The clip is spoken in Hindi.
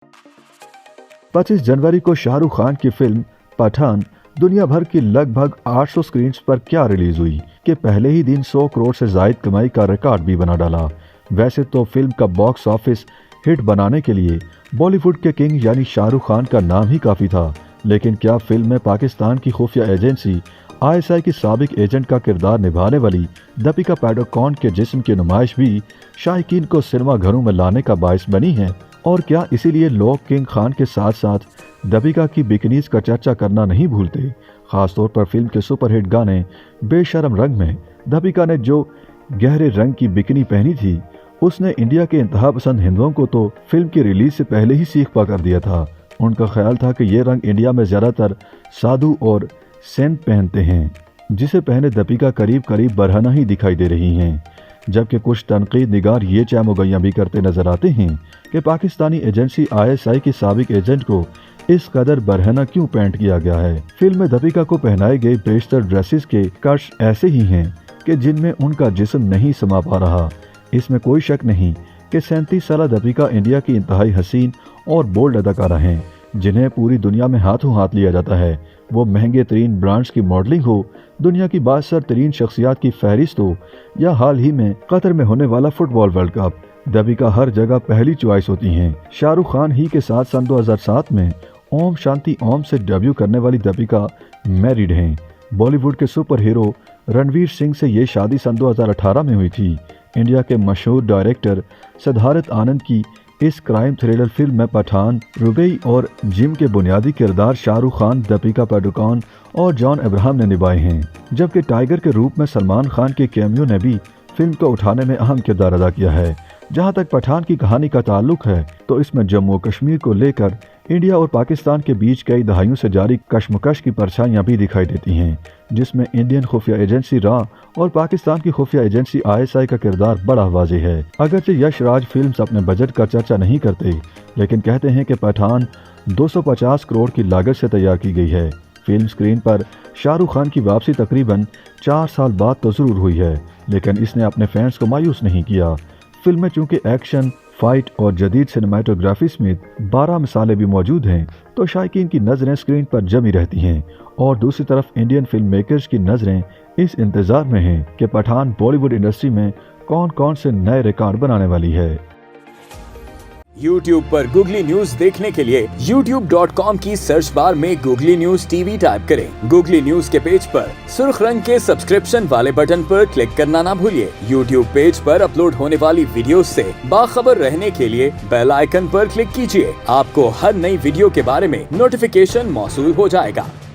25 जनवरी को शाहरुख खान की फिल्म पठान दुनिया भर की लगभग 800 स्क्रीन्स पर क्या रिलीज हुई कि पहले ही दिन 100 करोड़ से जायद कमाई का रिकॉर्ड भी बना डाला। वैसे तो फिल्म का बॉक्स ऑफिस हिट बनाने के लिए बॉलीवुड के किंग यानी शाहरुख खान का नाम ही काफी था, लेकिन क्या फिल्म में पाकिस्तान की खुफिया एजेंसी आईएसआई की साबिक एजेंट का किरदार निभाने वाली दीपिका पादुकोण के जिस्म की नुमाइश भी शायकीन को सिनेमा घरों में लाने का बायस बनी है? और क्या इसीलिए लोग किंग खान के साथ साथ दीपिका की बिकनीज का चर्चा करना नहीं भूलते? खासतौर पर फिल्म के सुपरहिट गाने बेशरम रंग में दीपिका ने जो गहरे रंग की बिकनी पहनी थी, उसने इंडिया के इंतहा पसंद हिंदुओं को तो फिल्म की रिलीज से पहले ही सीख पा कर दिया था। उनका ख्याल था कि ये रंग इंडिया में ज्यादातर साधु और सेंट पहनते हैं, जिसे पहने दीपिका करीब करीब बरहना ही दिखाई दे रही हैं। जबकि कुछ तनकीद निगार ये चामुगैयां भी करते नजर आते हैं कि पाकिस्तानी एजेंसी आईएसआई की साबिक एजेंट को इस कदर बरहना क्यों पेंट किया गया है। फिल्म में दीपिका को पहनाए गए बेशतर ड्रेसेस के कट्स ऐसे ही हैं कि जिनमें उनका जिस्म नहीं समा पा रहा। इसमें कोई शक नहीं कि 37 साल दीपिका इंडिया की इंतहाई हसीन और बोल्ड अदाकारा हैं, जिन्हें पूरी दुनिया में हाथों हाथ लिया जाता है। वो महंगे तरीन ब्रांड्स की मॉडलिंग हो, दुनिया की बासर तरीन शख्सियात की फहरिस्त हो, या हाल ही में कतर में होने वाला फुटबॉल वर्ल्ड कप, दीपिका हर जगह पहली चॉइस होती हैं। शाहरुख खान ही के साथ सन 2007 में ओम शांति ओम से डेब्यू करने वाली दीपिका मैरिड हैं। बॉलीवुड के सुपर हीरो रणवीर सिंह से ये शादी सन 2018 में हुई थी। इंडिया के मशहूर डायरेक्टर सिद्धार्थ आनंद की इस क्राइम थ्रिलर फिल्म में पठान, रुबेई और जिम के बुनियादी किरदार शाहरुख खान, दीपिका पादुकोण और जॉन अब्राहम ने निभाए हैं, जबकि टाइगर के रूप में सलमान खान के कैमियो ने भी फिल्म को उठाने में अहम किरदार अदा किया है। जहां तक पठान की कहानी का ताल्लुक है तो इसमें जम्मू कश्मीर को लेकर इंडिया और पाकिस्तान के बीच कई दहाइयों से जारी कशमकश की परछाइयां भी दिखाई देती हैं, जिसमें इंडियन खुफिया एजेंसी रा और पाकिस्तान की खुफिया एजेंसी आईएसआई का किरदार बड़ा वाज़ेह है। अगरचे यश राज फिल्म्स अपने बजट का चर्चा नहीं करते, लेकिन कहते हैं कि पठान 250 करोड़ की लागत से तैयार की गई है। फिल्म स्क्रीन पर शाहरुख खान की वापसी तकरीबन 4 साल बाद तो जरूर हुई है, लेकिन इसने अपने फैंस को मायूस नहीं किया। फिल्म में चूंकि एक्शन, फाइट और जदीद सिनेमाटोग्राफी समेत 12 मिसालें भी मौजूद हैं, तो शायकीन की नजरें स्क्रीन पर जमी रहती हैं। और दूसरी तरफ इंडियन फिल्म मेकर्स की नजरें इस इंतजार में हैं कि पठान बॉलीवुड इंडस्ट्री में कौन कौन से नए रिकॉर्ड बनाने वाली है। YouTube पर गूगली न्यूज देखने के लिए youtube.com की सर्च बार में गूगली न्यूज टीवी टाइप करें। गूगली न्यूज के पेज पर सुर्ख रंग के सब्सक्रिप्शन वाले बटन पर क्लिक करना ना भूलिए। YouTube पेज पर अपलोड होने वाली वीडियोस से बाखबर रहने के लिए बेल आइकन पर क्लिक कीजिए। आपको हर नई वीडियो के बारे में नोटिफिकेशन मौसूल हो जाएगा।